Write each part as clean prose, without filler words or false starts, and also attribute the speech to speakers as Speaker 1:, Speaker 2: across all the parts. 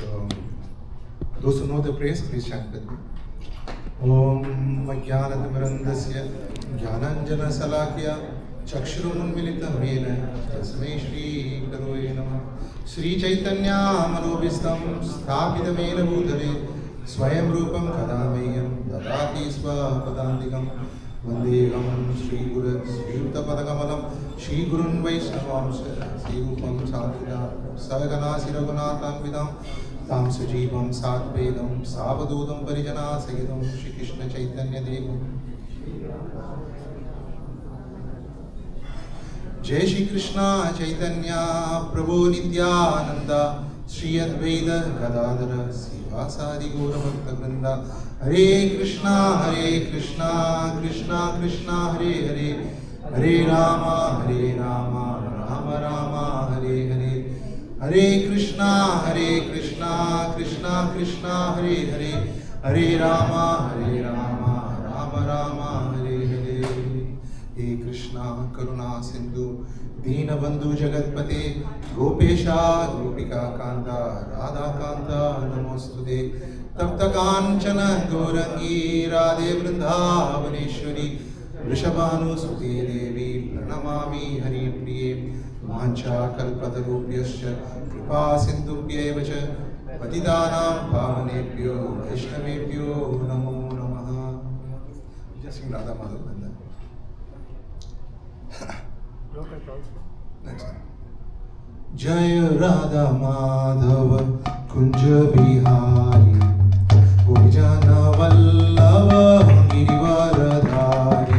Speaker 1: So, those who know the praise, please chant with me. Om Vajnanatimirandasya Jnananjana Salakya Chakshurunmilitam Mena Tasmai Shri Guruve Namah. Shri Chaitanya Manobhistam Sthapitamena Bhutale Swayam Rupam Kadamayyam Dadati Swapadantikam Vandegam Shri Guru Sri Padakamalam Shri Gurun Vaishnavamsa Sri Rupam Sadhida Savagana Siragunatam Vidam Tam Sujivam Sadvedam Savadodam Parijana Sagitam Shri Krishna Chaitanya Devam Jai Shri Krishna Chaitanya Prabhu Nityananda Shri Advaita Gadadhara Sivasadi Gaura Bhakta Vrinda Hare Krishna Krishna Krishna Hare Hare Hare Rama Rama Rama Hare Hare Hare Krishna Krishna Krishna Hare Hare Hare Rama Rama Hare Hare He Krishna Karuna Sindhu Deenabandhu Jagatpate Gopesha Gopika Kanta Radha Kanta Namostude Tapta Kanchana Gaurangi Radhe Vrindavaneshwari Vrishabhanu Sute Devi Pranamami Hari Priye Mancha Kalpatarupyascha Kripa Sindhubhya Evacha Patitanam Pavanebhyo Vaishnavebhyo Namo Namaha. Just sing Radha Madhav and then. Next time. Jaya Radha Madhava Kunja Bihari Gopijana Vallava Girivaradhari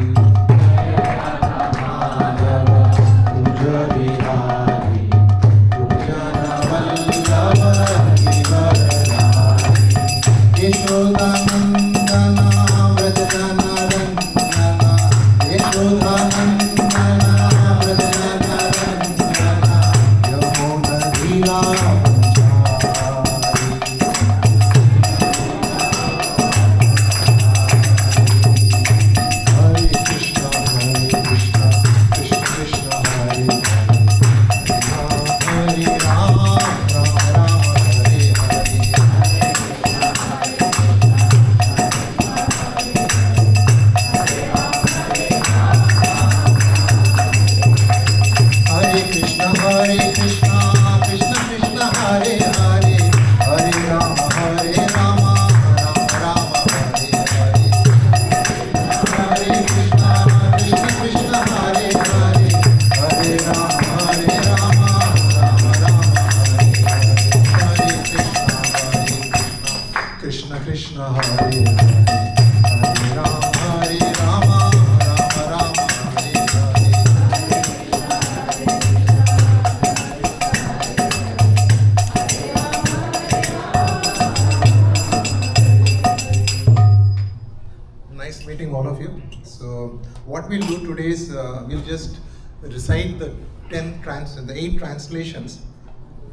Speaker 1: The 8 translations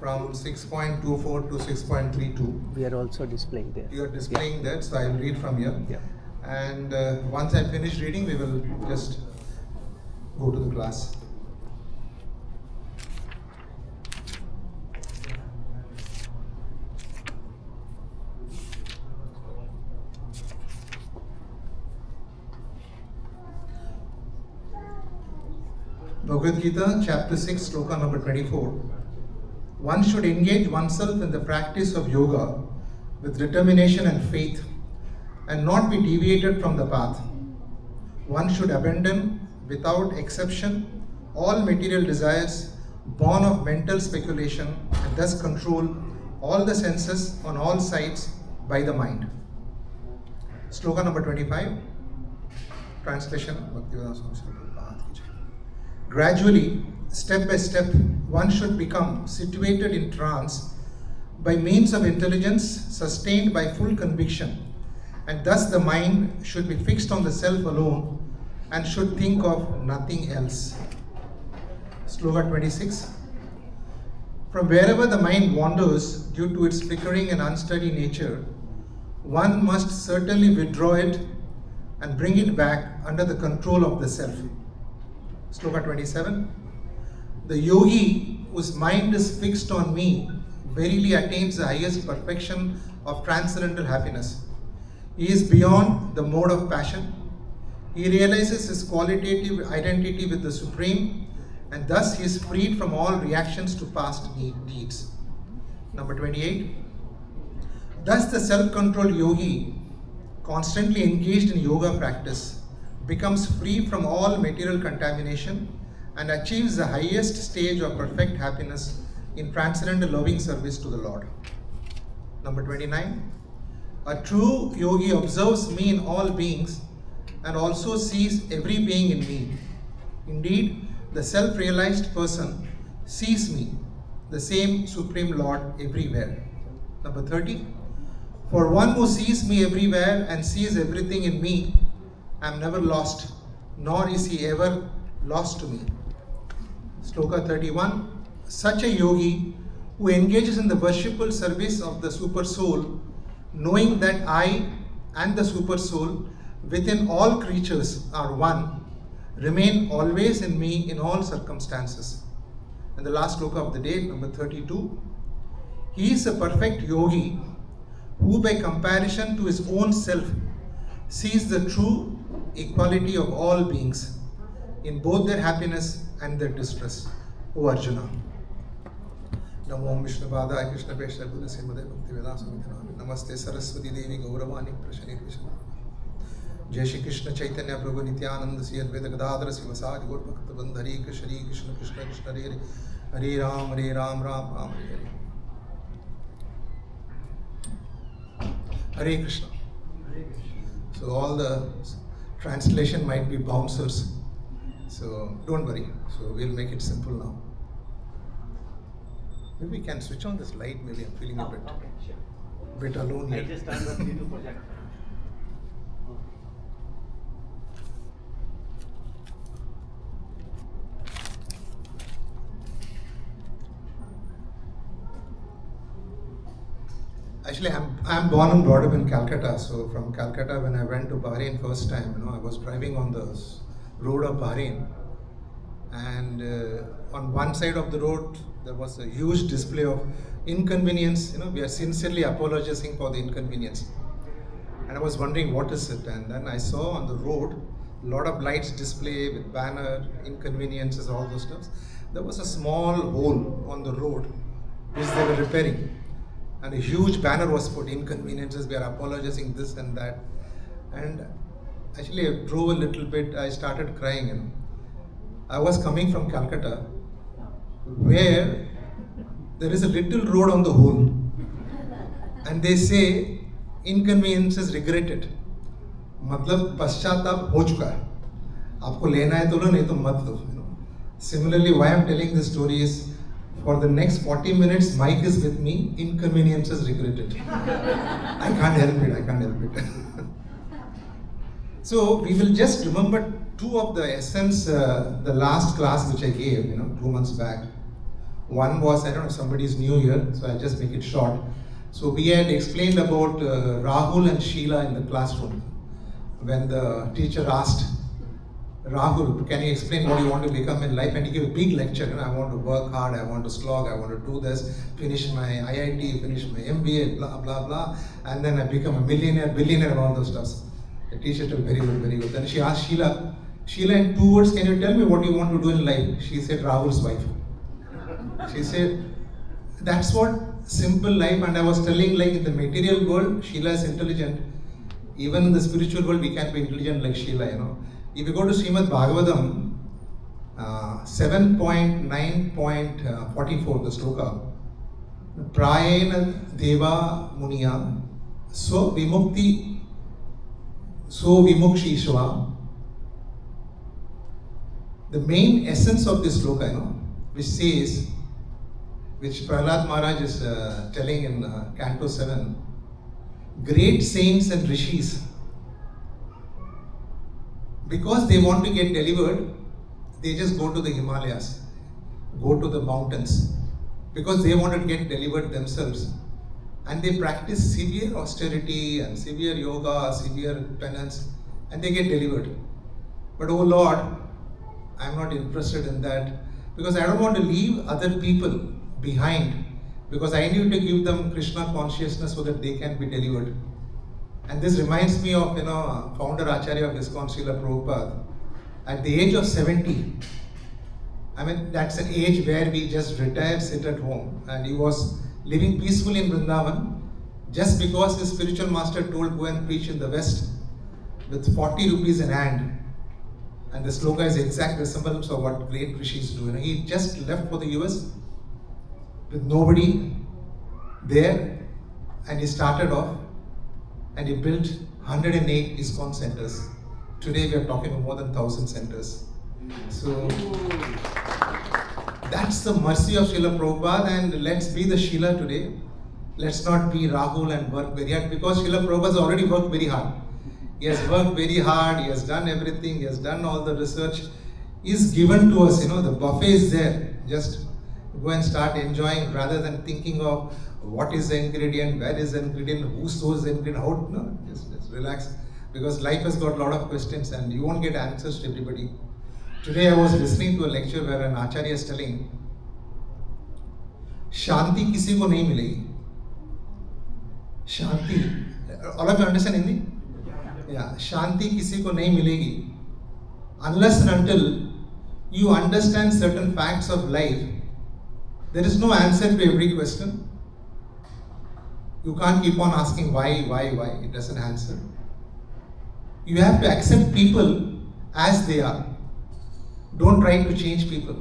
Speaker 1: from 6.24 to 6.32.
Speaker 2: We are also displaying there.
Speaker 1: You are displaying that, so I will read from here.
Speaker 2: Yeah.
Speaker 1: And once I finish reading, we will just go to the class. Bhagavad Gita, chapter 6, sloka number 24. One should engage oneself in the practice of yoga with determination and faith and not be deviated from the path. One should abandon, without exception, all material desires born of mental speculation and thus control all the senses on all sides by the mind. Sloka number 25. Translation. Gradually, step by step, one should become situated in trance by means of intelligence sustained by full conviction, and thus the mind should be fixed on the self alone and should think of nothing else. Sloka 26. From wherever the mind wanders due to its flickering and unsteady nature, one must certainly withdraw it and bring it back under the control of the self. Sloka 27. The yogi whose mind is fixed on me verily attains the highest perfection of transcendental happiness. He is beyond the mode of passion. He realizes his qualitative identity with the Supreme, and thus he is freed from all reactions to past deeds. Number 28. Thus the self-controlled yogi, constantly engaged in yoga practice, becomes free from all material contamination and achieves the highest stage of perfect happiness in transcendental loving service to the Lord. Number 29. A true yogi observes me in all beings and also sees every being in me. Indeed, the self-realized person sees me, the same Supreme Lord, everywhere. Number 30. For one who sees me everywhere and sees everything in me, I am never lost, nor is he ever lost to me. Sloka 31. Such a yogi who engages in the worshipful service of the Super Soul, knowing that I and the Super Soul within all creatures are one, remain always in me in all circumstances. And the last sloka of the day, number 32. He is a perfect yogi who by comparison to his own self sees the true equality of all beings in both their happiness and their distress. O Arjuna. Namo Vishnu Padaya Krishna Pesha Buddha Simade Bhakti Vedanta Samitanami Namaste Saraswati Devi Gauravani Prashani Krishna Jai Shri Krishna Chaitanya Prabhu Nityananda Sri Advaita Gadadhara Sivasadi Gaur Bhakta Bandhari Krishna Krishna Krishna Krishna Hare Hare Ram Hare Ram Ram Ram Hare Hare Hare Krishna. So all the translation might be bouncers. So don't worry. So we'll make it simple now. Maybe we can switch on this light. Maybe I'm feeling a bit alone here.
Speaker 2: I just turned on the project.
Speaker 1: Actually, I'm born and brought up in Calcutta. So from Calcutta, when I went to Bahrain first time, I was driving on the road of Bahrain, and on one side of the road there was a huge display of inconvenience. We are sincerely apologizing for the inconvenience, and I was wondering what is it. And then I saw on the road a lot of lights display with banner, inconveniences, all those stuff. There was a small hole on the road which they were repairing. And a huge banner was put, inconveniences, we are apologizing this and that. And actually I drove a little bit, I started crying. I was coming from Calcutta, where there is a little road on the whole. And they say, inconveniences regretted. मतलब पश्चाताप हो चुका है. आपको लेना है तो लो, नहीं तो मत लो. Similarly, why I'm telling this story is, for the next 40 minutes, Mike is with me, inconveniences regretted. I can't help it. So we will just remember two of the essence, the last class which I gave, 2 months back. One was, I don't know if somebody's new here, so I'll just make it short. So we had explained about Rahul and Sheila in the classroom. When the teacher asked, Rahul, can you explain what you want to become in life? And he gave a big lecture. I want to work hard, I want to slog, I want to do this, finish my IIT, finish my MBA, blah, blah, blah. And then I become a millionaire, billionaire, and all those stuff. The teacher told very good, very good. Then she asked Sheila, in 2 words, can you tell me what you want to do in life? She said, Rahul's wife. She said, that's what simple life. And I was telling, like in the material world, Sheila is intelligent. Even in the spiritual world, we can be intelligent like Sheila, If you go to Srimad Bhagavatam, 7.9.44, the sloka, Prayena Deva Muniya, So Vimukshishva. The main essence of this sloka, which says, which Prahlad Maharaj is telling in Canto 7, great saints and rishis, because they want to get delivered, they just go to the Himalayas, go to the mountains, because they want to get delivered themselves. And they practice severe austerity and severe yoga, severe penance, and they get delivered. But oh Lord, I'm not interested in that, because I don't want to leave other people behind because I need to give them Krishna consciousness so that they can be delivered. And this reminds me of, founder Acharya of ISKCON, Srila Prabhupada. At the age of 70, I mean, that's an age where we just retire, sit at home. And he was living peacefully in Vrindavan just because his spiritual master told, go and preach in the West with 40 rupees in hand. And the sloka is exact resemblance of what great rishis do. He just left for the US with nobody there, and he started off and he built 108 ISKCON centers. Today we are talking of more than 1,000 centers. So that's the mercy of Srila Prabhupada, and let's be the Srila today. Let's not be Rahul and work very hard, because Srila Prabhupada has already worked very hard. He has worked very hard, he has done everything, he has done all the research. He is given to us, the buffet is there. Just go and start enjoying rather than thinking of what is the ingredient, where is the ingredient, who stores the ingredient, how, no, just relax. Because life has got a lot of questions and you won't get answers to everybody. Today I was listening to a lecture where an Acharya is telling, Shanti kisi ko nahi milegi. Shanti, all of you understand Hindi? Yeah, Shanti kisi ko nahi milegi. Unless and until you understand certain facts of life, there is no answer to every question. You can't keep on asking why, it doesn't answer. You have to accept people as they are. Don't try to change people.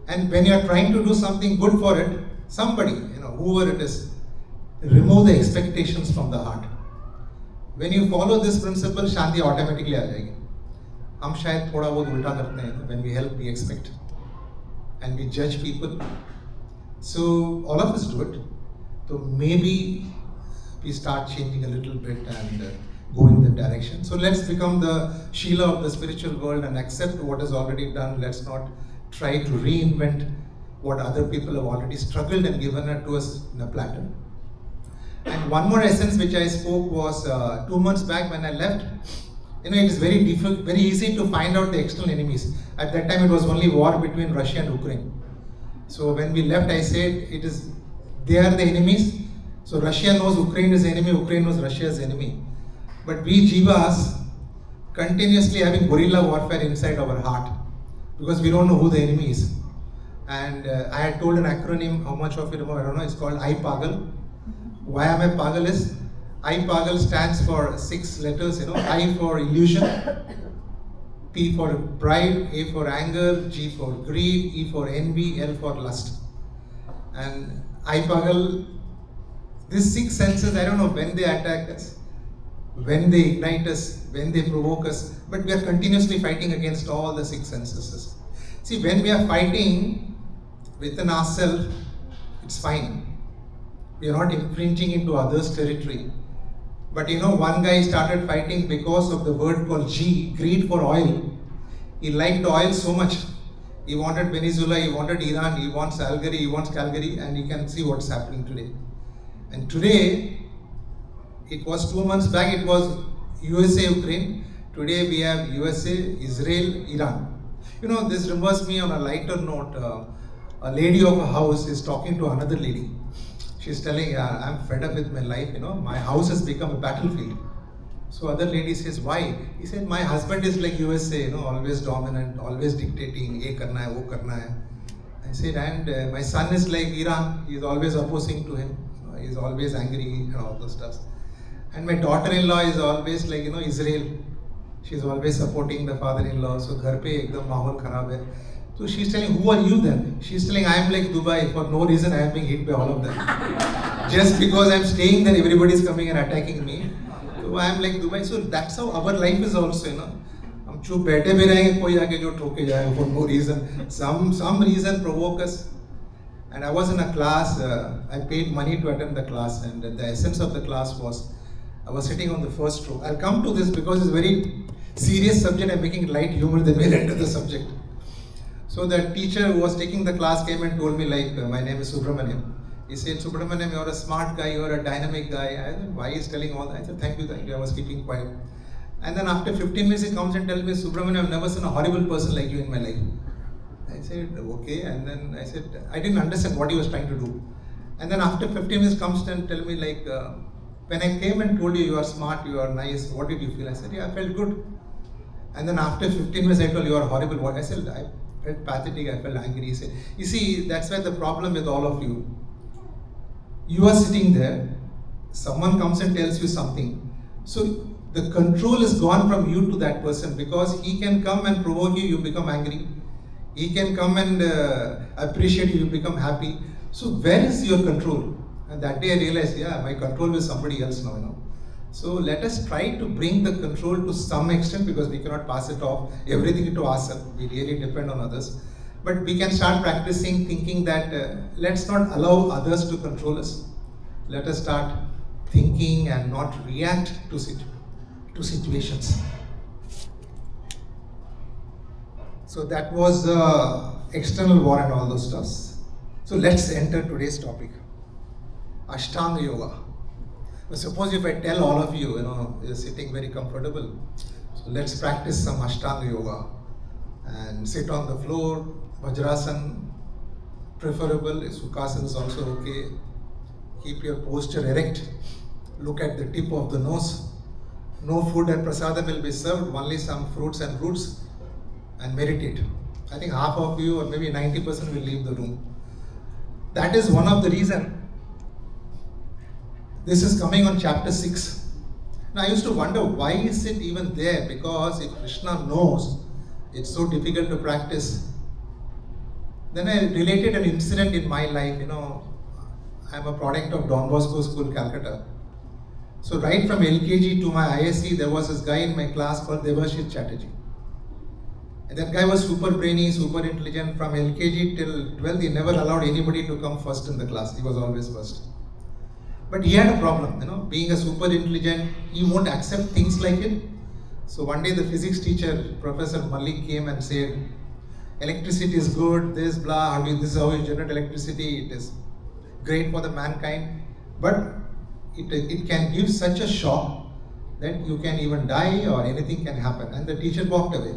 Speaker 1: And when you are trying to do something good for it, somebody, whoever it is, remove the expectations from the heart. When you follow this principle, Shanti automatically आ जाएगी. हम शायद थोड़ा बहुत उल्टा करते हैं. When we help, we expect. And we judge people. So all of us do it. So maybe we start changing a little bit and go in that direction. So let's become the Sheila of the spiritual world and accept what is already done. Let's not try to reinvent what other people have already struggled and given it to us in a platter. And one more essence which I spoke was 2 months back when I left. It is very difficult, very easy to find out the external enemies. At that time it was only war between Russia and Ukraine. So when we left, I said they are the enemies. So Russia knows Ukraine is the enemy, Ukraine knows Russia is the enemy. But we Jivas continuously having guerrilla warfare inside our heart because we don't know who the enemy is. And I had told an acronym, how much of it, I don't know, it's called I Pagal. Why am I Pagal is, I Pagal stands for 6 letters, I for illusion, P for pride, A for anger, G for greed, E for envy, L for lust. And I Pagal, these 6 senses, I don't know when they attack us, when they ignite us, when they provoke us, but we are continuously fighting against all the 6 senses. See, when we are fighting within ourselves, it's fine. We are not infringing into others' territory. But one guy started fighting because of the word called G, greed for oil. He liked oil so much. He wanted Venezuela, he wanted Iran, he wants Algeria, he wants Calgary, and you can see what's happening today. And today, it was 2 months back, it was USA, Ukraine. Today we have USA, Israel, Iran. This reminds me on a lighter note, a lady of a house is talking to another lady. She's telling, I'm fed up with my life, my house has become a battlefield. So other lady says, why? He said, my husband is like USA, always dominant, always dictating, ye karna hai, wo karna hai. I said, and my son is like Iran, he's always opposing to him, he's always angry and all those stuff. And my daughter-in-law is always like, Israel, she's always supporting the father-in-law, so ghar pe ekdam mahol kharab hai. So she's telling, who are you then? She's telling, I am like Dubai, for no reason I am being hit by all of them. Just because I am staying there, everybody is coming and attacking me. So I am like Dubai. So that's how our life is also, हम चुप बैठे भी रहेंगे, कोई आके जो ठोके जाए for no reason. Some reason provoke us. And I was in a class, I paid money to attend the class, and the essence of the class was, I was sitting on the first row. I'll come to this because it's a very serious subject. I'm making light humor, then we'll enter the subject. So the teacher who was taking the class came and told me my name is Subramaniam. He said, Subramaniam, you're a smart guy, you're a dynamic guy. I said, why is telling all that? I said, thank you. I was keeping quiet. And then after 15 minutes he comes and tells me, Subramaniam, I've never seen a horrible person like you in my life. I said, okay. And then I said, I didn't understand what he was trying to do. And then after 15 minutes comes and tell me like, when I came and told you, you are smart, you are nice, what did you feel? I said, yeah, I felt good. And then after 15 minutes I told you are horrible. What? I said, I felt pathetic, I felt angry. He said, you see, that's why the problem with all of you. You are sitting there, someone comes and tells you something. So the control is gone from you to that person, because he can come and provoke you, you become angry. He can come and appreciate you, you become happy. So where is your control? And that day I realized, yeah, my control is somebody else now, So let us try to bring the control to some extent, because we cannot pass it off, everything to ourselves. We really depend on others. But we can start practicing thinking that let's not allow others to control us. Let us start thinking and not react to situations. So that was external war and all those stuffs. So let's enter today's topic, Ashtanga Yoga. Now suppose if I tell all of you, you're sitting very comfortable, so let's practice some Ashtanga Yoga and sit on the floor, Vajrasana, preferable, Sukhasana is also okay. Keep your posture erect, look at the tip of the nose. No food and prasadam will be served, only some fruits and roots, and meditate. I think half of you or maybe 90% will leave the room. That is one of the reasons. This is coming on chapter 6. Now I used to wonder, why is it even there? Because if Krishna knows it's so difficult to practice, then I related an incident in my life. I'm a product of Don Bosco School, Calcutta. So right from LKG to my ISC, there was this guy in my class called Devashis Chatterjee. And that guy was super brainy, super intelligent. From LKG till 12th, he never allowed anybody to come first in the class. He was always first. But he had a problem, being a super intelligent, he won't accept things like it. So one day the physics teacher, Professor Malik, came and said, electricity is good, this, blah, this is how you generate electricity, it is great for the mankind. But it can give such a shock that you can even die or anything can happen. And the teacher walked away.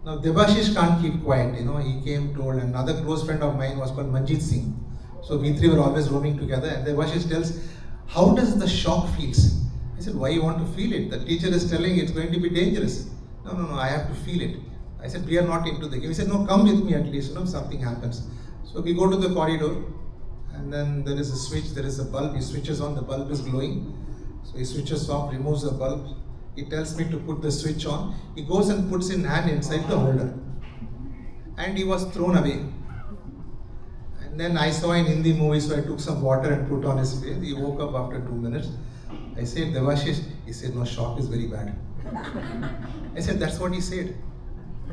Speaker 1: Now Devashish can't keep quiet, he came, told, another close friend of mine was called Manjeet Singh. So we three were always roaming together, and Devashish tells, how does the shock feels? I said, why you want to feel it? The teacher is telling it's going to be dangerous. No, I have to feel it. I said, we are not into the game. He said, no, come with me at least, something happens. So we go to the corridor, and then there is a switch, there is a bulb, he switches on, the bulb is glowing. So he switches off, removes the bulb. He tells me to put the switch on. He goes and puts his hand inside the holder. And he was thrown away. And then I saw in Hindi movie, so I took some water and put on his face. He woke up after 2 minutes. I said, Devashish, he said, no, shock is very bad. I said, that's what he said.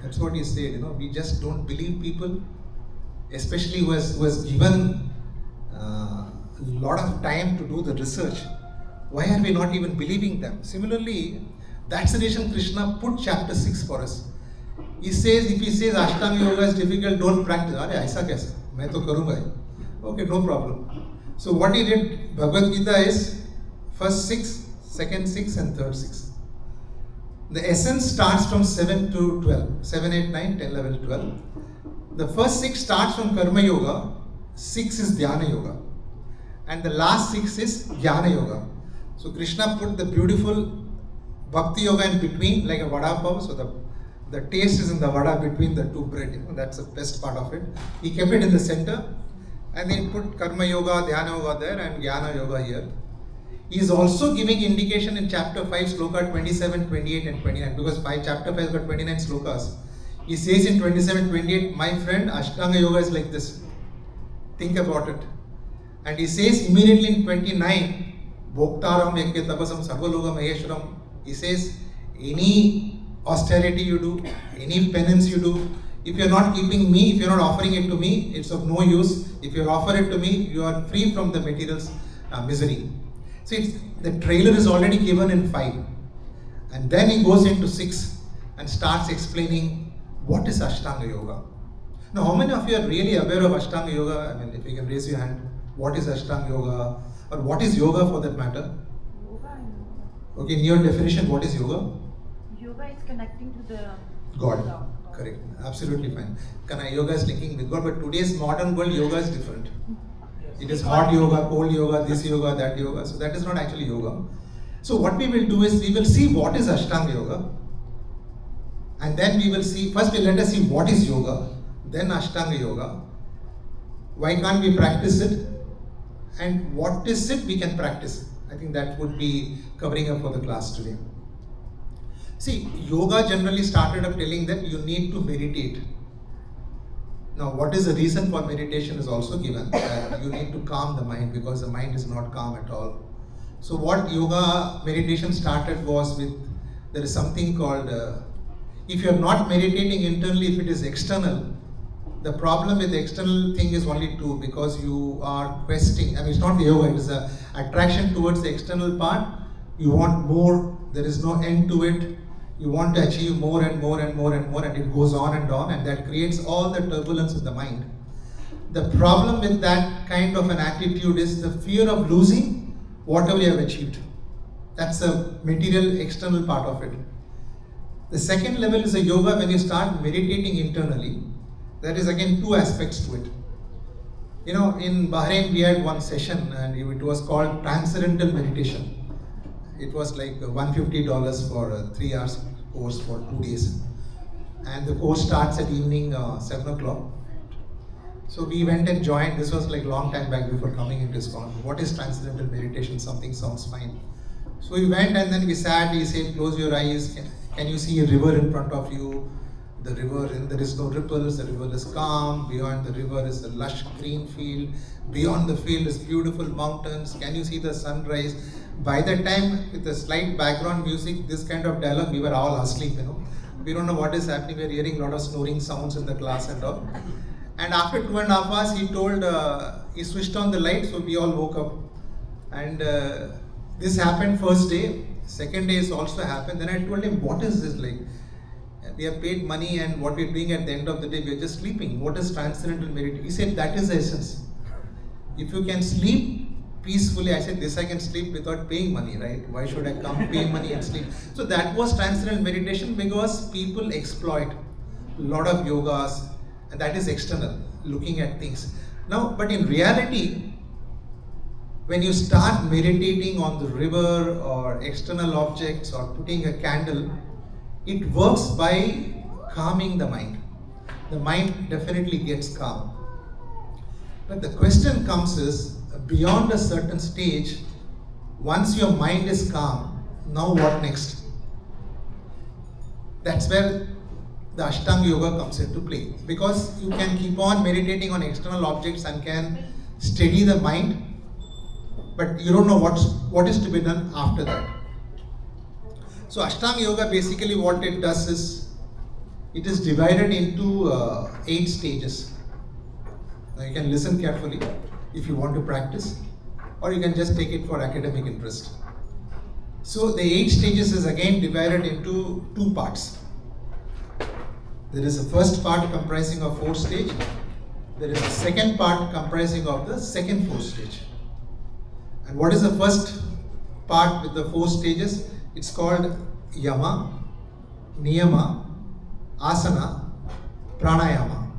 Speaker 1: That's what he said. We just don't believe people, especially who has given a lot of time to do the research. Why are we not even believing them? Similarly, that's the reason Krishna put chapter 6 for us. He says, if he says Ashtanga Yoga is difficult, don't practice. Are aisa kaise? Main to karunga. Okay, no problem. So what he did, Bhagavad Gita is first 6, second 6 and third 6. The essence starts from 7 to 12. 7, 8, 9, 10, 11, 12. The first 6 starts from Karma Yoga. 6 is Dhyana Yoga. And the last 6 is Jnana Yoga. So Krishna put the beautiful Bhakti Yoga in between, like a vada pav. So the taste is in the vada between the two bread. That's the best part of it. He kept it in the center, and then put Karma Yoga, Dhyana Yoga there, and Jnana Yoga here. He is also giving indication in chapter 5, sloka 27, 28 and 29, because chapter 5 has got 29 slokas. He says in 27, 28, my friend, Ashtanga Yoga is like this. Think about it. And he says immediately in 29, Bhoktaram Ekya Tapasam Sarvaloga Maheshwaram. He says, any austerity you do, any penance you do, if you are not keeping me, if you are not offering it to me, it's of no use. If you offer it to me, you are free from the material's misery. See, the trailer is already given in 5. And then he goes into 6 and starts explaining what is Ashtanga Yoga. Now, how many of you are really aware of Ashtanga Yoga? I mean, if you can raise your hand, what is Ashtanga Yoga? Or what is yoga for that matter?
Speaker 2: Yoga.
Speaker 1: Okay, in your definition, what is yoga?
Speaker 2: Yoga is connecting to the
Speaker 1: God. Correct. Absolutely fine. Yoga is linking with God, but today's modern world, yoga is different.
Speaker 2: Yes.
Speaker 1: It is hot yoga, cold yoga, this yoga, that yoga. So that is not actually yoga. So what we will do is we will see what is Ashtanga Yoga. And then we will see, first let us see what is yoga, then Ashtanga Yoga. Why can't we practice it? And what is it we can practice? I think that would be covering up for the class today. See, yoga generally started up telling that you need to meditate. Now, what is the reason for meditation is also given, that you need to calm the mind because the mind is not calm at all. So what yoga meditation started was with, there is something called, if you are not meditating internally, if it is external, the problem with the external thing is only two, because you are questing, I mean it's not the yoga, it is a attraction towards the external part. You want more, there is no end to it. You want to achieve more and more and more and more, and it goes on, and that creates all the turbulence in the mind. The problem with that kind of an attitude is the fear of losing whatever you have achieved. That's a material external part of it. The second level is a yoga when you start meditating internally. There is again two aspects to it. You know, in Bahrain we had one session and it was called Transcendental Meditation. It was like $150 for a 3 hours course for 2 days. And the course starts at evening 7 o'clock. So we went and joined. This was like long time back before coming into ISKCON. What is Transcendental Meditation? Something sounds fine. So we went and then we sat, he said, close your eyes. Can you see a river in front of you? The river, and there is no ripples, the river is calm. Beyond the river is a lush green field. Beyond the field is beautiful mountains. Can you see the sunrise? By the time, with the slight background music, this kind of dialogue, we were all asleep, you know. We don't know what is happening. We are hearing a lot of snoring sounds in the class and all. And after 2.5 hours, he told, he switched on the light, so we all woke up. And this happened first day. Second day is also happened. Then I told him, what is this like? We have paid money and what we're doing at the end of the day, we're just sleeping. What is transcendental meditation? He said, that is the essence. If you can sleep peacefully, I said, this I can sleep without paying money, right? Why should I come pay money and sleep? So that was transcendental meditation, because people exploit a lot of yogas, and that is external, looking at things. Now, but in reality, when you start meditating on the river or external objects or putting a candle, it works by calming the mind. The mind definitely gets calm. But the question comes is, beyond a certain stage, once your mind is calm, now what next? That's where the Ashtanga Yoga comes into play. Because you can keep on meditating on external objects and can steady the mind, but you don't know what is to be done after that. So Ashtanga Yoga, basically what it does is, it is divided into 8 stages. Now you can listen carefully if you want to practice, or you can just take it for academic interest. So the 8 stages is again divided into 2 parts. There is a first part comprising of 4 stages. There is a second part comprising of the second 4 stage. And what is the first part with the 4 stages? It's called Yama, Niyama, Asana, Pranayama.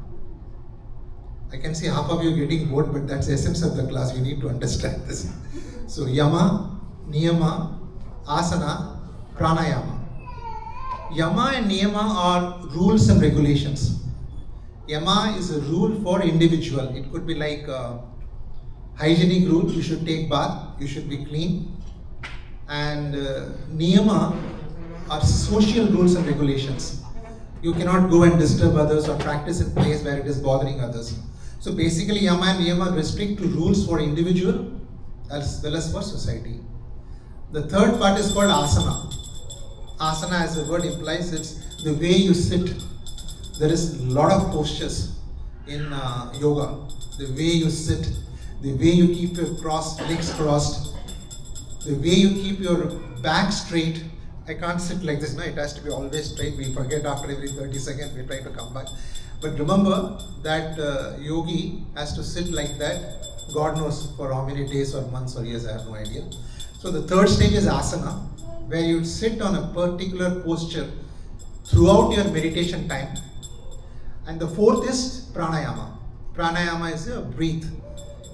Speaker 1: I can see half of you getting bored, but that's the essence of the class. You need to understand this. So Yama, Niyama, Asana, Pranayama. Yama and Niyama are rules and regulations. Yama is a rule for individual. It could be like a hygienic rule. You should take bath, you should be clean. And Niyama are social rules and regulations. You cannot go and disturb others or practice in place where it is bothering others. So basically Yama and Niyama restrict to rules for individual as well as for society. The third part is called Asana. Asana, as the word implies, it's the way you sit. There is a lot of postures in yoga. The way you sit, the way you keep your legs crossed, the way you keep your back straight. I can't sit like this, no? It has to be always straight. We forget after every 30 seconds, we try to come back. But remember that yogi has to sit like that, God knows for how many days or months or years, I have no idea. So the third stage is asana, where you sit on a particular posture throughout your meditation time. And the fourth is pranayama. Pranayama is a breathe.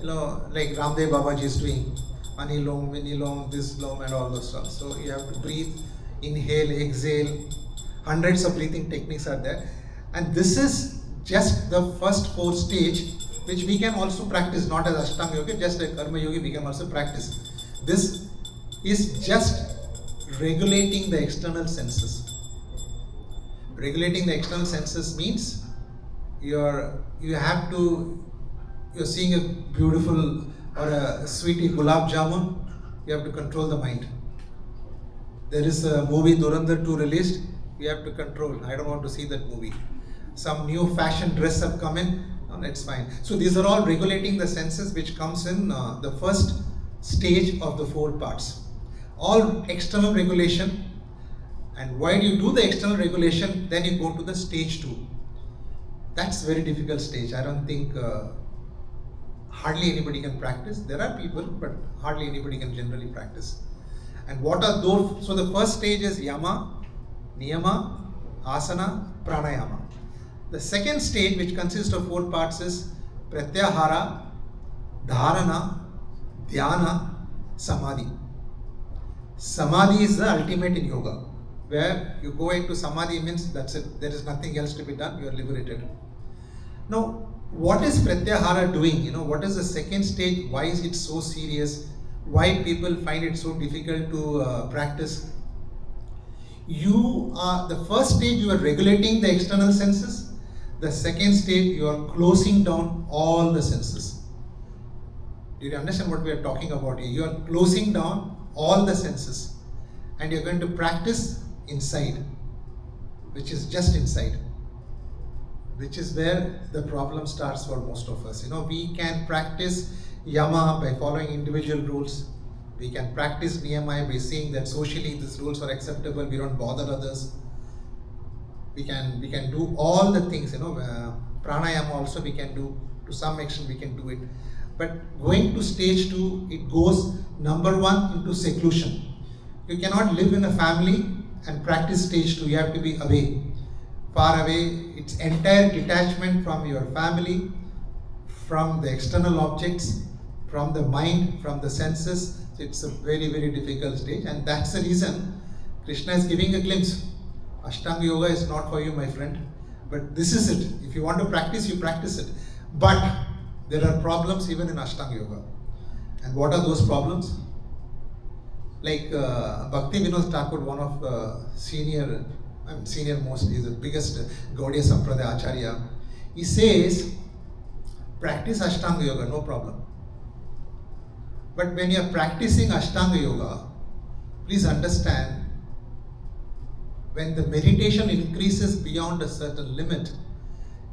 Speaker 1: like Ramdev Babaji is doing Anilom, Vinilom, this lom and all those stuff. So you have to breathe, inhale, exhale. Hundreds of breathing techniques are there. And this is just the first 4 stage, which we can also practice, not as Ashtanga Yoga, just like Karma Yogi we can also practice. This is just regulating the external senses. Regulating the external senses means you're seeing a beautiful or a sweetie gulab jamun, you have to control the mind. There is a movie Durandar 2 released, you have to control. I don't want to see that movie. Some new fashion dress have come in, that's fine. So these are all regulating the senses, which comes in the first stage of the 4 parts. All external regulation. And while you do the external regulation, then you go to the stage 2. That's a very difficult stage. I don't think hardly anybody can practice. There are people, but hardly anybody can generally practice. And what are those? So the first stage is Yama, Niyama, Asana, Pranayama. The second stage, which consists of 4 parts, is Pratyahara, Dharana, Dhyana, Samadhi. Samadhi is the ultimate in yoga. Where you go into Samadhi means that's it. There is nothing else to be done. You are liberated. Now, what is Pratyahara doing? What is the second stage? Why is it so serious? Why people find it so difficult to practice? The first stage, you are regulating the external senses. The second stage, you are closing down all the senses. Do you understand what we are talking about here? You are closing down all the senses. And you are going to practice inside, which is just inside, which is where the problem starts for most of us. We can practice Yama by following individual rules. We can practice Niyama by seeing that socially these rules are acceptable, we don't bother others. We can do all the things, Pranayama also we can do, to some extent we can do it. But going to stage 2, it goes, number 1, into seclusion. You cannot live in a family and practice stage 2. You have to be away, far away. It's entire detachment from your family, from the external objects, from the mind, from the senses. It's a very, very difficult stage, and that's the reason Krishna is giving a glimpse. Ashtanga Yoga is not for you, my friend, but this is it. If you want to practice, you practice it. But there are problems even in Ashtanga Yoga. And what are those problems? Like Bhakti Vinod Thakur, one of senior most, he is the biggest Gaudiya Sampradaya Acharya. He says, practice Ashtanga Yoga, no problem. But when you are practicing Ashtanga Yoga, please understand, when the meditation increases beyond a certain limit,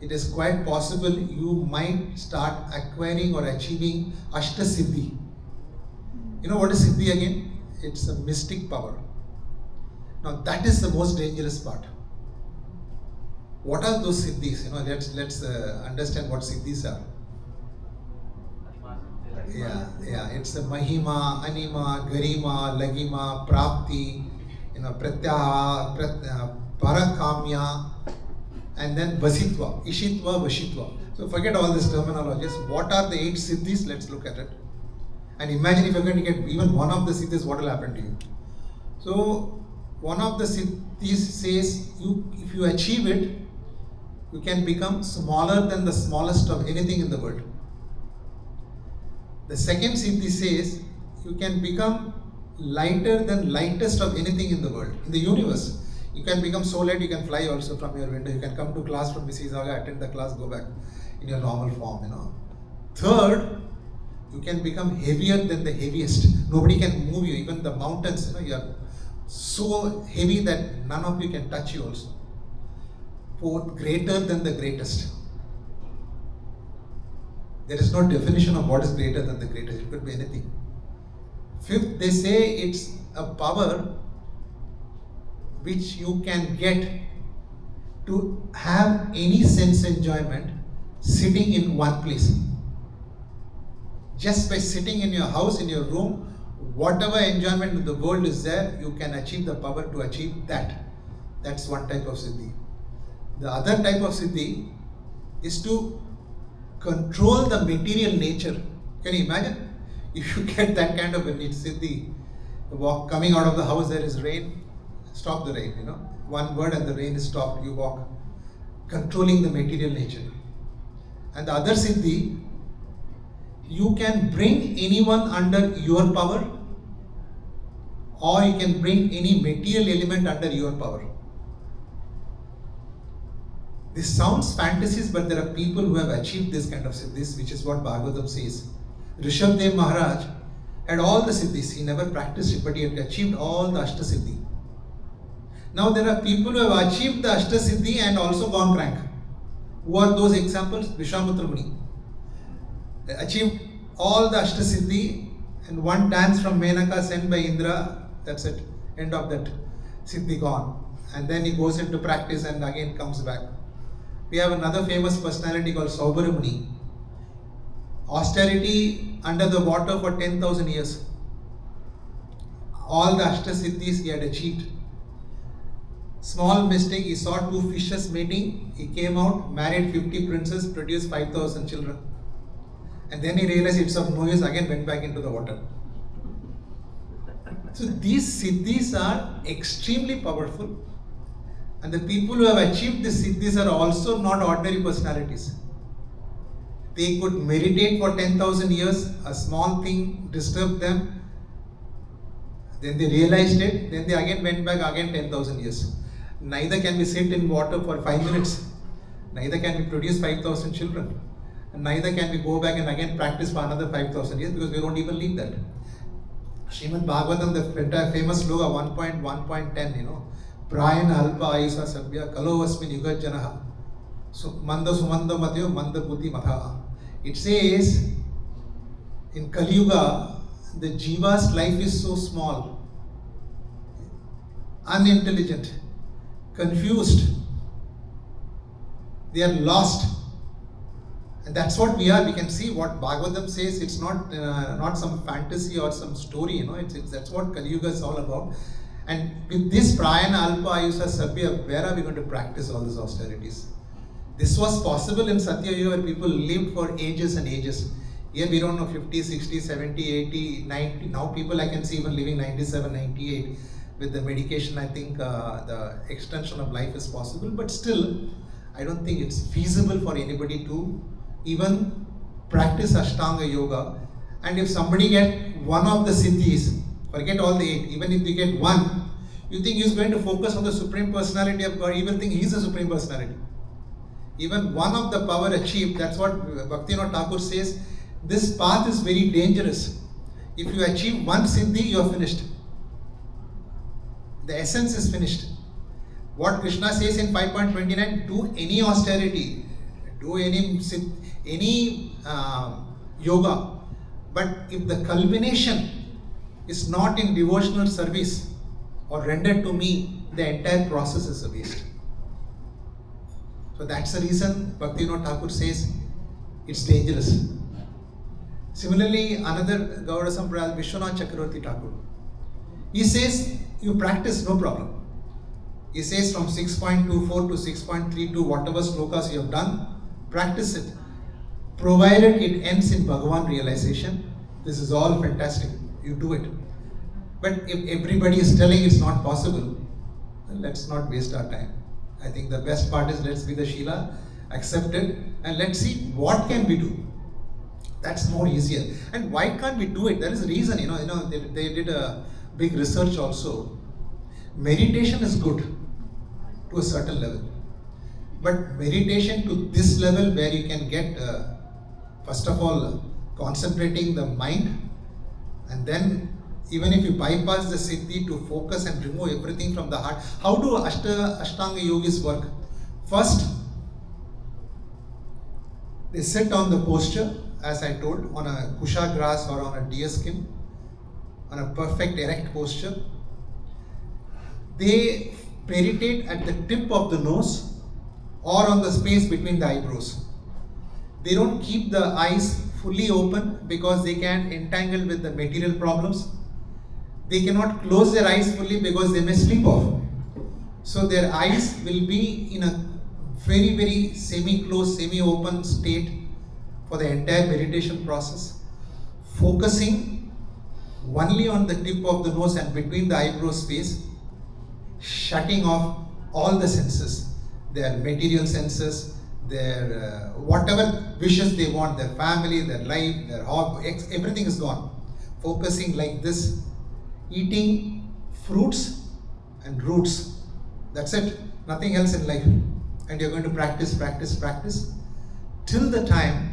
Speaker 1: it is quite possible you might start acquiring or achieving Ashta Siddhi. You know what is Siddhi again? It's a mystic power. Now that is the most dangerous part. What are those Siddhis? Let's understand what Siddhis are. Yeah. It's a Mahima, Anima, Garima, Lagima, Prapti, Pratyaha, Parakamya, and then Vasitva, Ishitva, Vashitva. So forget all these terminologies. What are the 8 Siddhis? Let's look at it. And imagine if you're going to get even one of the Siddhis, what will happen to you? So one of the Siddhis says, if you achieve it, you can become smaller than the smallest of anything in the world. The second Siddhi says, you can become lighter than lightest of anything in the world, in the universe. You can become so light, you can fly also from your window. You can come to class from Mississauga, attend the class, go back in your normal form. Third, you can become heavier than the heaviest. Nobody can move you, even the mountains. You are so heavy that none of you can touch you also. Fourth, greater than the greatest. There is no definition of what is greater than the greatest. It could be anything. Fifth, they say it's a power which you can get to have any sense enjoyment sitting in one place. Just by sitting in your house, in your room, whatever enjoyment in the world is there, you can achieve the power to achieve that. That's one type of Siddhi. The other type of Siddhi is to control the material nature. Can you imagine? If you get that kind of a siddhi, walk coming out of the house, there is rain, stop the rain, One word and the rain is stopped, you walk. Controlling the material nature. And the other siddhi, you can bring anyone under your power, or you can bring any material element under your power. This sounds fantasies, but there are people who have achieved this kind of siddhis, which is what Bhagavatam says. Rishabdev Maharaj had all the siddhis. He never practiced it, but he had achieved all the Ashtasiddhi. Now there are people who have achieved the Ashtasiddhi and also gone crank. Who are those examples? Vishwamitra Muni. They achieved all the Ashtasiddhi and one dance from Menaka sent by Indra, that's it. End of that siddhi gone. And then he goes into practice and again comes back. We have another famous personality called Saubhara Muni. Austerity under the water for 10,000 years. All the Ashtasiddhis he had achieved. Small mistake, he saw two fishes mating, he came out, married 50 princes, produced 5,000 children. And then he realized it's of no use, again went back into the water. So these siddhis are extremely powerful. And the people who have achieved these siddhis are also not ordinary personalities. They could meditate for 10,000 years, a small thing disturbed them, then they realized it, then they again went back again 10,000 years. Neither can we sit in water for 5 minutes, neither can we produce 5,000 children, and neither can we go back and again practice for another 5,000 years because we don't even need that. Srimad Bhagavatam, the famous sloka 1.1.10, Prayana alpa ayusa sabhya kalovasmin yugajjanaha. So manda sumanda madhyo manda buddhi matha. It says in Kali Yuga, the jiva's life is so small, unintelligent, confused, they are lost. And that's what we are. We can see what Bhagavatam says. It's not some fantasy or some story, that's what Kali Yuga is all about. And with this Prayana Alpa Ayusa Sabhya, where are we going to practice all these austerities? This was possible in Satya Yuga where people lived for ages and ages. Here we don't know 50, 60, 70, 80, 90. Now people I can see even living 97, 98. With the medication, I think the extension of life is possible. But still, I don't think it's feasible for anybody to even practice Ashtanga Yoga. And if somebody get one of the siddhis, forget all the 8, even if they get one, you think he's going to focus on the Supreme Personality of God, even think he's the Supreme Personality. Even one of the power achieved, that's what Bhaktivinoda Thakur says, this path is very dangerous. If you achieve one siddhi, you are finished. The essence is finished. What Krishna says in 5.29, do any austerity, do any yoga, but if the culmination is not in devotional service or rendered to me, the entire process is a waste. So that's the reason Bhaktivinoda Thakur says it's dangerous. Similarly, another Gauda Sampradaya, Vishwanath Chakravarti Thakur, he says you practice, no problem. He says from 6.24 to 6.32, whatever slokas you have done, practice it. Provided it ends in Bhagavan realization, this is all fantastic. You do it. But if everybody is telling it's not possible, then let's not waste our time. I think the best part is let's be the Sheela, accept it, and let's see what can we do. That's more easier. And why can't we do it? There is a reason, they did a big research also. Meditation is good to a certain level. But meditation to this level where you can get, first of all, concentrating the mind, and then even if you bypass the siddhi to focus and remove everything from the heart. How do Ashtanga yogis work? First, they sit on the posture, as I told, on a kusha grass or on a deer skin, on a perfect erect posture. They meditate at the tip of the nose or on the space between the eyebrows. They don't keep the eyes fully open because they can entangle with the material problems. They cannot close their eyes fully because they may sleep off. So their eyes will be in a very, very semi-closed, semi-open state for the entire meditation process. focusing only on the tip of the nose and between the eyebrow space, shutting off all the senses, their material senses, their whatever wishes they want, their family, their life, their hobby, everything is gone. Focusing like this, eating fruits and roots. That's it. Nothing else in life. And you're going to practice till the time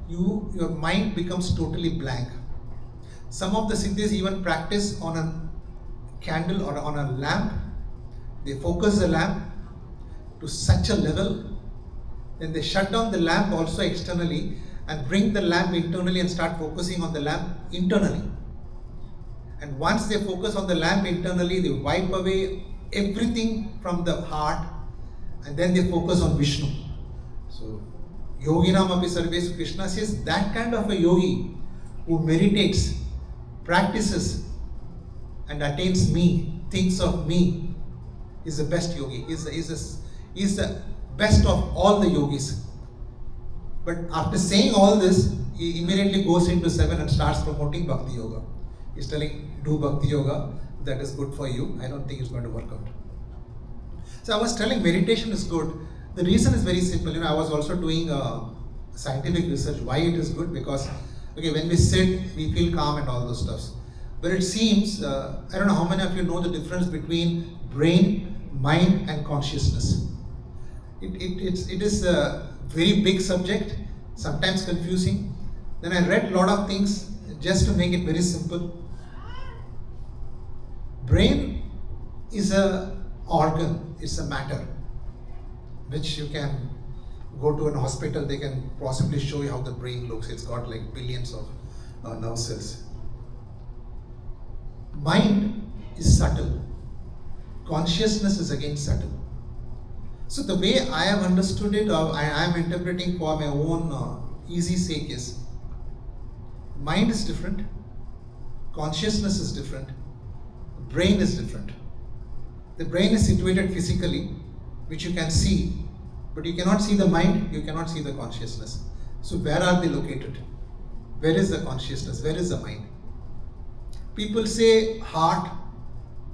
Speaker 1: your mind becomes totally blank. Some of the siddhis even practice on a candle or on a lamp. They focus the lamp to such a level, then they shut down the lamp also externally and bring the lamp internally and start focusing on the lamp internally. And once they focus on the lamp internally, they wipe away everything from the heart and then they focus on Vishnu. So, Yoginam api sarvesu Krishna says that kind of a yogi who meditates, practices and attains me, thinks of me, is the best yogi, is the best of all the yogis. But after saying all this, he immediately goes into 7 and starts promoting Bhakti Yoga. He's telling, do Bhakti Yoga, that is good for you. I don't think it's going to work out. So I was telling meditation is good. The reason is very simple. I was also doing scientific research why it is good, because when we sit, we feel calm and all those stuffs. But it seems, I don't know how many of you know the difference between brain, mind and consciousness. It is a very big subject, sometimes confusing. Then I read a lot of things just to make it very simple. Brain is a organ, it's a matter, which you can go to an hospital, they can possibly show you how the brain looks. It's got like billions of nerve cells. Mind is subtle. Consciousness is again subtle. So the way I have understood it, or I am interpreting for my own easy sake, is mind is different, consciousness is different, brain is different. The brain is situated physically, which you can see, but you cannot see the mind, you cannot see the consciousness. So where are they located? Where is the consciousness? Where is the mind? People say heart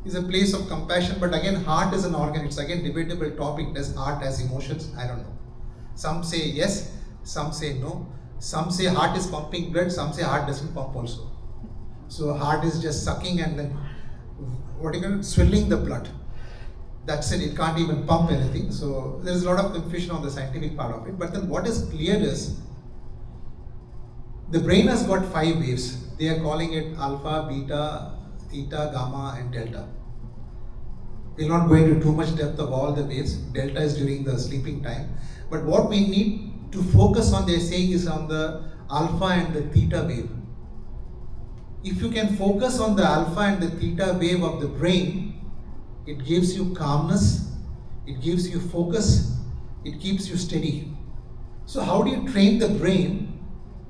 Speaker 1: is a place of compassion, but again heart is an organ. It's again debatable topic. Does heart has emotions? I don't know. Some say yes, some say no. Some say heart is pumping blood, some say heart doesn't pump also. So heart is just sucking and then swelling the blood. That's it, it can't even pump anything. So there's a lot of confusion on the scientific part of it. But then what is clear is the brain has got 5 waves. They are calling it alpha, beta, theta, gamma and delta. We'll not go into too much depth of all the waves. Delta is during the sleeping time. But what we need to focus on, they're saying, is on the alpha and the theta wave. If you can focus on the alpha and the theta wave of the brain, it gives you calmness, it gives you focus, it keeps you steady. So how do you train the brain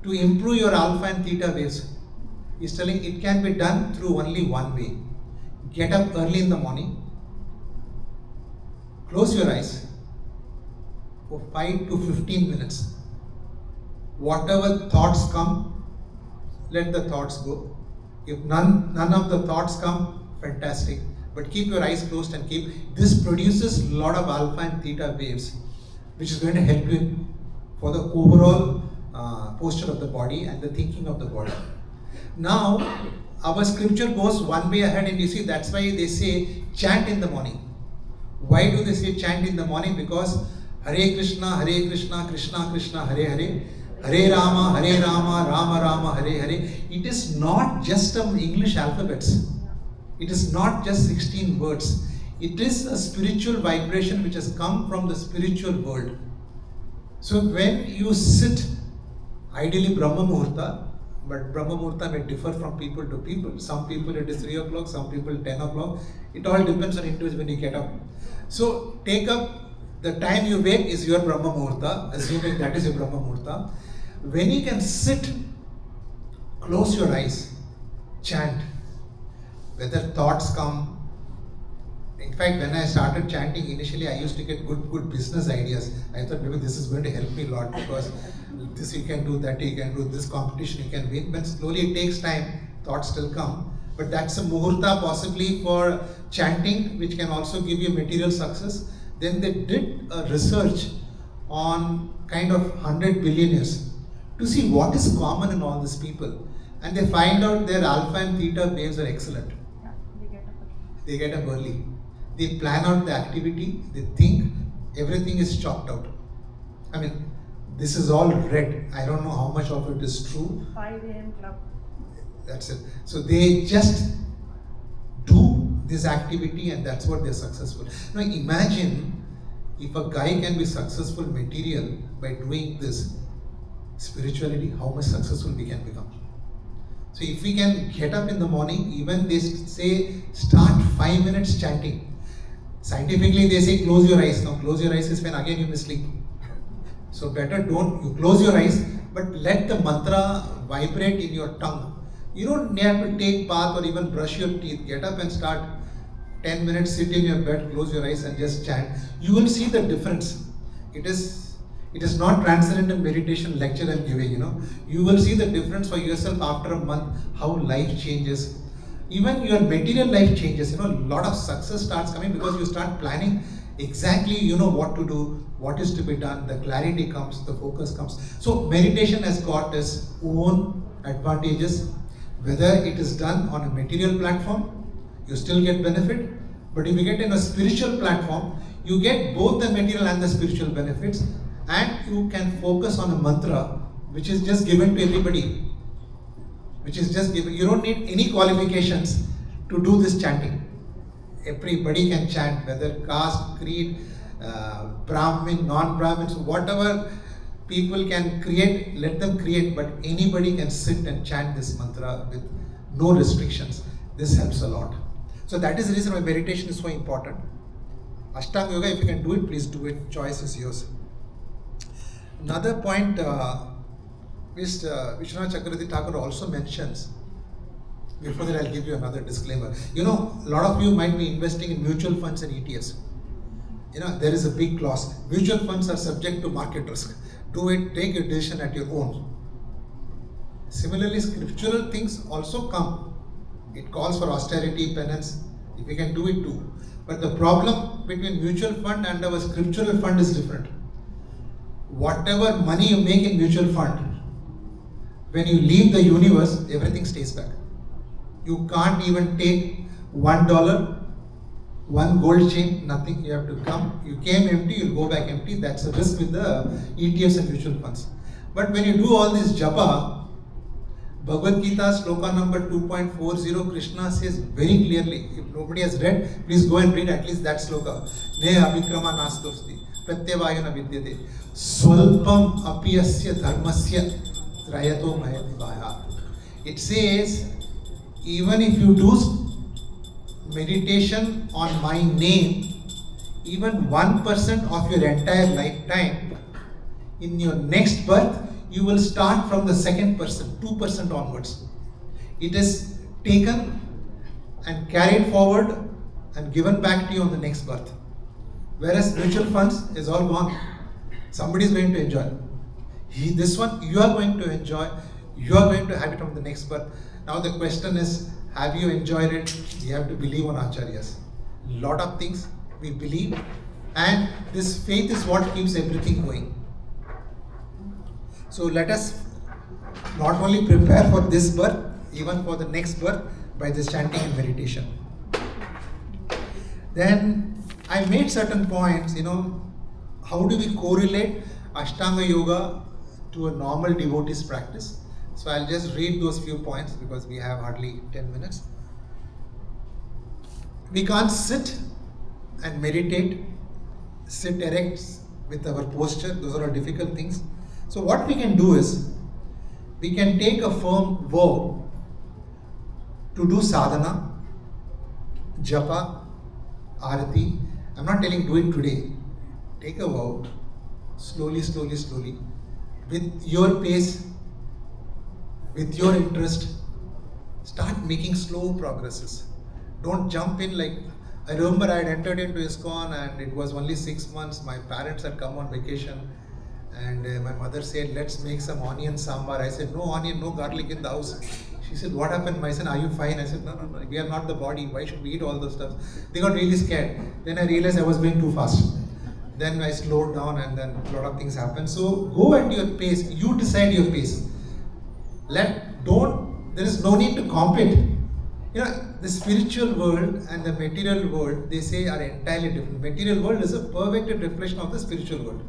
Speaker 1: to improve your alpha and theta waves? He's telling it can be done through only one way. Get up early in the morning, close your eyes for 5 to 15 minutes. Whatever thoughts come, let the thoughts go. If none of the thoughts come, fantastic. But keep your eyes closed and this produces a lot of alpha and theta waves, which is going to help you for the overall posture of the body and the thinking of the body. Now, our scripture goes one way ahead, and you see that's why they say chant in the morning. Why do they say chant in the morning? Because Hare Krishna, Krishna Krishna, Hare Hare, Hare Rama, Rama Rama, Hare Hare. It is not just English alphabets. It is not just 16 words. It is a spiritual vibration which has come from the spiritual world. So when you sit, ideally Brahma Muhurta, but Brahma Muhurta may differ from people to people. Some people it is 3 o'clock, some people 10 o'clock. It all depends on individual when you get up. So take up the time you wake is your Brahma Muhurta, assuming that is your Brahma Muhurta. When you can sit, close your eyes, chant. Whether thoughts come, In fact, when I started chanting initially, I used to get good business ideas. I thought maybe this is going to help me a lot because this you can do, that you can do, this competition you can win. But slowly it takes time, thoughts still come. But that's a muhurta possibly for chanting, which can also give you material success. Then they did a research on kind of 100 billionaires to see what is common in all these people. And they find out their alpha and theta waves are excellent.
Speaker 2: Yeah, they get up.
Speaker 1: They get up early. They plan out the activity. They think everything is chalked out. I mean, this is all read. I don't know how much of it is true.
Speaker 2: 5 a.m. club.
Speaker 1: That's it. So they just do this activity and that's what they're successful. Now imagine if a guy can be successful material by doing this spirituality, how much successful we can become. So if we can get up in the morning, even they say start 5 minutes chanting. Scientifically they say close your eyes. Now close your eyes is when again you may sleep. So better don't, you close your eyes, but let the mantra vibrate in your tongue. You don't have to take bath or even brush your teeth. Get up and start 10 minutes, sit in your bed, close your eyes and just chant. You will see the difference. It is not transcendental meditation lecture I'm giving, You will see the difference for yourself after a month, how life changes. Even your material life changes, a lot of success starts coming because you start planning exactly, what to do, what is to be done, the clarity comes, the focus comes. So meditation has got its own advantages. Whether it is done on a material platform, you still get benefit. But if you get in a spiritual platform, you get both the material and the spiritual benefits. And you can focus on a mantra which is just given to everybody. Which is just given. You don't need any qualifications to do this chanting. Everybody can chant, whether caste, creed, Brahmin, non-Brahmins, whatever people can create, let them create, but anybody can sit and chant this mantra with no restrictions. This helps a lot. So that is the reason why meditation is so important. Ashtanga Yoga, if you can do it, please do it. Choice is yours. Another point which Vishwanath Chakravarti Thakur also mentions, before that I'll give you another disclaimer. A lot of you might be investing in mutual funds and ETFs. There is a big clause. Mutual funds are subject to market risk. Do it, take a decision at your own. Similarly, scriptural things also come. It calls for austerity, penance. If you can do it, do. But the problem between mutual fund and our scriptural fund is different. Whatever money you make in mutual fund, when you leave the universe, everything stays back. You can't even take $1, one gold chain, nothing. You have to come. You came empty, you'll go back empty. That's a risk with the ETFs and mutual funds. But when you do all this japa, Bhagavad Gita, sloka number 2.40, Krishna says very clearly, if nobody has read, please go and read at least that sloka. Neha vikrama nastosti, pratyavayana vidyate, swalpam apiyasya dharmasya trayato mahadivaya. It says, even if you do meditation on my name, even 1% of your entire lifetime, in your next birth, you will start from the second person, 2% onwards. It is taken and carried forward and given back to you on the next birth. Whereas mutual funds is all gone. Somebody is going to enjoy. This one you are going to enjoy. You are going to have it on the next birth. Now the question is, have you enjoyed it? You have to believe on Acharyas. Lot of things we believe, and this faith is what keeps everything going. So let us not only prepare for this birth, even for the next birth by this chanting and meditation. Then I made certain points, how do we correlate Ashtanga Yoga to a normal devotee's practice? So I'll just read those few points because we have hardly 10 minutes. We can't sit and meditate, sit erect with our posture. Those are all difficult things. So what we can do is, we can take a firm vow to do sadhana, japa, arati. I'm not telling do it today. Take a vow, slowly, slowly, slowly, with your pace, with your interest. Start making slow progresses. Don't jump in like I remember I had entered into ISKCON and it was only 6 months. My parents had come on vacation and my mother said, let's make some onion sambar. I said, no onion, no garlic in the house. She said, what happened? My son, are you fine? I said, no, we are not the body. Why should we eat all those stuff? They got really scared. Then I realized I was going too fast. Then I slowed down and then a lot of things happened. So go at your pace. You decide your pace. There is no need to compete. The spiritual world and the material world, they say, are entirely different. Material world is a perfect reflection of the spiritual world.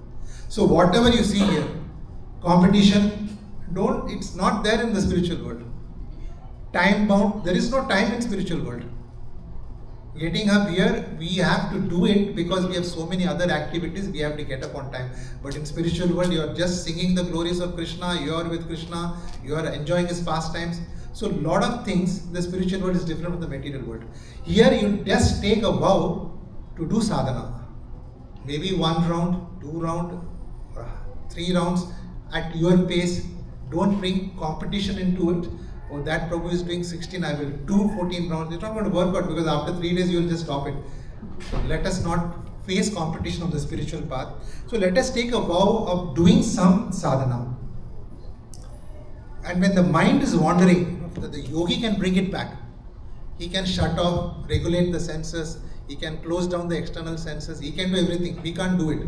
Speaker 1: So whatever you see here, competition, it's not there in the spiritual world. Time bound, there is no time in spiritual world. Getting up here, we have to do it because we have so many other activities, we have to get up on time. But in spiritual world, you are just singing the glories of Krishna, you are with Krishna, you are enjoying his pastimes. So a lot of things, the spiritual world is different from the material world. Here you just take a vow to do sadhana. Maybe 1 round, 2 round, 3 rounds at your pace. Don't bring competition into it. Oh, that Prabhu is doing 16, I will do 14 rounds. It's not going to work out because after 3 days you will just stop it. So let us not face competition on the spiritual path. So let us take a vow of doing some sadhana. And when the mind is wandering, the yogi can bring it back. He can shut off, regulate the senses, he can close down the external senses, he can do everything. We can't do it.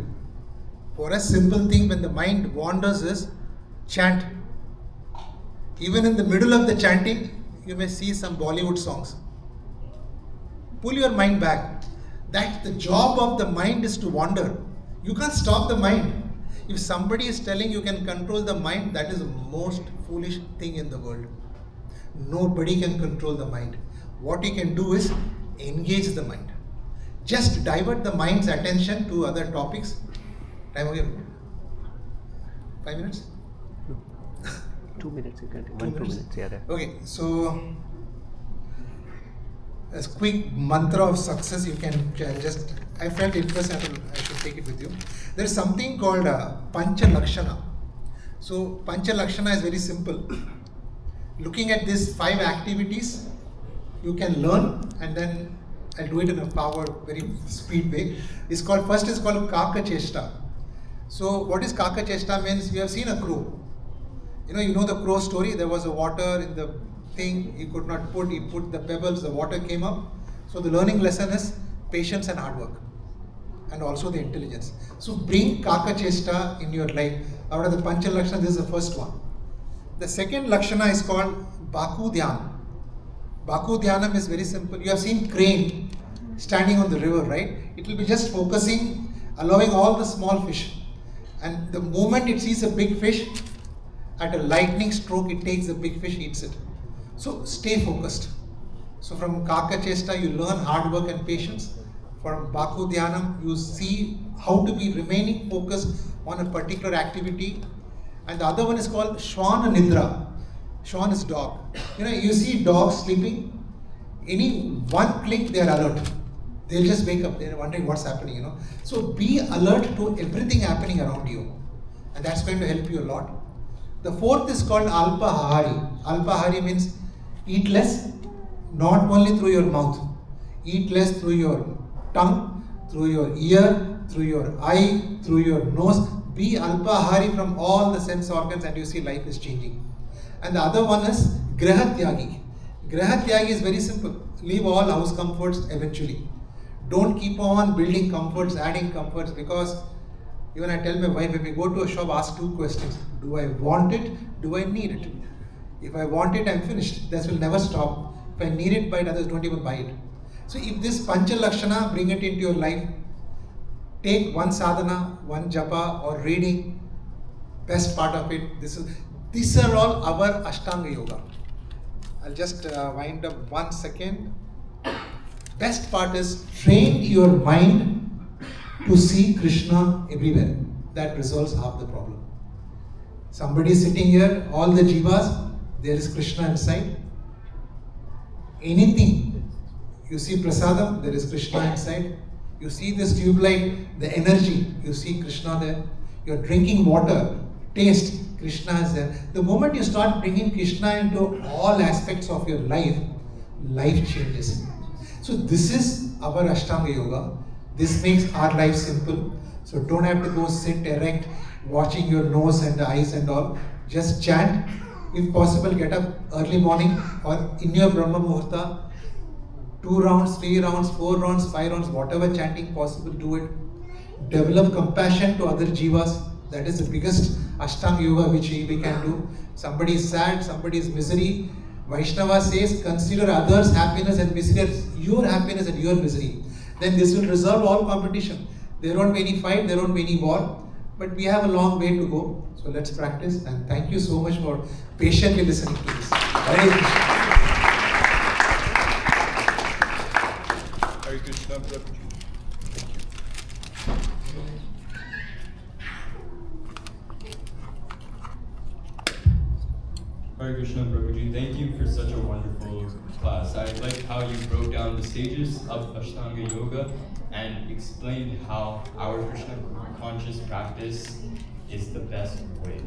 Speaker 1: For a simple thing, when the mind wanders is chant. Even in the middle of the chanting, you may see some Bollywood songs. Pull your mind back. That the job of the mind is to wander. You can't stop the mind. If somebody is telling you can control the mind, that is the most foolish thing in the world. Nobody can control the mind. What you can do is engage the mind. Just divert the mind's attention to other topics. Time again. 5 minutes?
Speaker 3: 2 minutes, you can do
Speaker 1: 2
Speaker 3: 2 minutes. Yeah, there.
Speaker 1: Okay, so a quick mantra of success, you can just, I felt interested, I should take it with you. There is something called Pancha Lakshana. So Pancha Lakshana is very simple. Looking at these 5 activities, you can learn, and then I'll do it in a very speed way. First is called Kaka Cheshta. So what is Kaka Cheshta means? You have seen a crow. You know the crow story. There was a water in the thing he could not put. He put the pebbles, the water came up. So the learning lesson is patience and hard work, and also the intelligence. So bring Kaka Cheshta in your life. Out of the Pancha Lakshana, this is the first one. The second Lakshana is called Baku Dhyan. Baku Dhyanam is very simple. You have seen crane standing on the river, right? It will be just focusing, allowing all the small fish. And the moment it sees a big fish, at a lightning stroke, it takes the big fish, eats it. So stay focused. So from Kaka Cheshta, you learn hard work and patience. From Baku Dhyanam, you see how to be remaining focused on a particular activity. And the other one is called Shwana Nidra. Shwan is dog. You see dogs sleeping. Any one click, they are alert. They'll just wake up. They're wondering what's happening. So be alert to everything happening around you. And that's going to help you a lot. The fourth is called Alpahari. Alpahari means eat less, not only through your mouth. Eat less through your tongue, through your ear, through your eye, through your nose. Be Alpahari from all the sense organs, and you see life is changing. And the other one is Grahatyagi. Grahatyagi is very simple. Leave all house comforts eventually. Don't keep on building comforts, adding comforts, because even I tell my wife, when we go to a shop, ask 2 questions. Do I want it? Do I need it? If I want it, I'm finished. This will never stop. If I need it, buy it. Others don't even buy it. So if this Pancha Lakshana, bring it into your life. Take one sadhana, one japa or reading. Best part of it. These are all our Ashtanga Yoga. I'll just wind up 1 second. Best part is train your mind to see Krishna everywhere. That resolves half the problem. Somebody is sitting here, all the jivas, there is Krishna inside. Anything, you see prasadam, there is Krishna inside. You see this tube light, the energy, you see Krishna there. You're drinking water, taste, Krishna is there. The moment you start bringing Krishna into all aspects of your life, life changes. So this is our Ashtanga Yoga. This makes our life simple. So don't have to go sit erect, watching your nose and the eyes and all. Just chant. If possible, get up early morning or in your Brahma Muhurta. 2 rounds, 3 rounds, 4 rounds, 5 rounds, whatever chanting possible, do it. Develop compassion to other jivas. That is the biggest Ashtanga Yoga which we can do. Somebody is sad, somebody is misery. Vaishnava says, consider others' happiness and misery as your happiness and your misery. Then this will resolve all competition. There won't be any fight, there won't be any war. But we have a long way to go. So let's practice. And thank you so much for patiently listening to this. Hare Krishna.
Speaker 4: Hare Krishna, Prabhuji. Hare Krishna, Prabhuji. Thank you for such a wonderful class. I like how you broke down the stages of Ashtanga Yoga and explained how our Krishna conscious practice is the best way.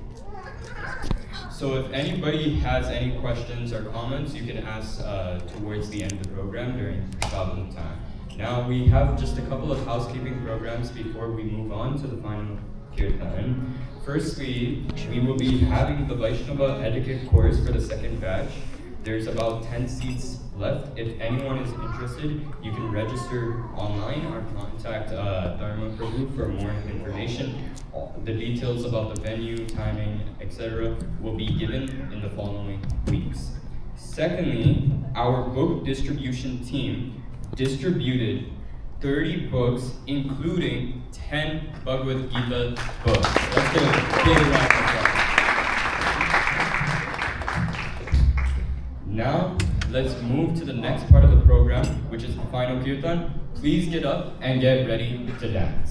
Speaker 4: So if anybody has any questions or comments, you can ask towards the end of the program during Bhagavad time. Now we have just a couple of housekeeping programs before we move on to the final kirtan. Firstly, we will be having the Vaishnava etiquette course for the second batch. There's about 10 seats left. If anyone is interested, you can register online or contact Dharma Prabhu for more information. The details about the venue, timing, etc. will be given in the following weeks. Secondly, our book distribution team distributed 30 books, including 10 Bhagavad Gita books. Let's give a big round of applause. Now, let's move to the next part of the program, which is the final kirtan. Please get up and get ready to dance.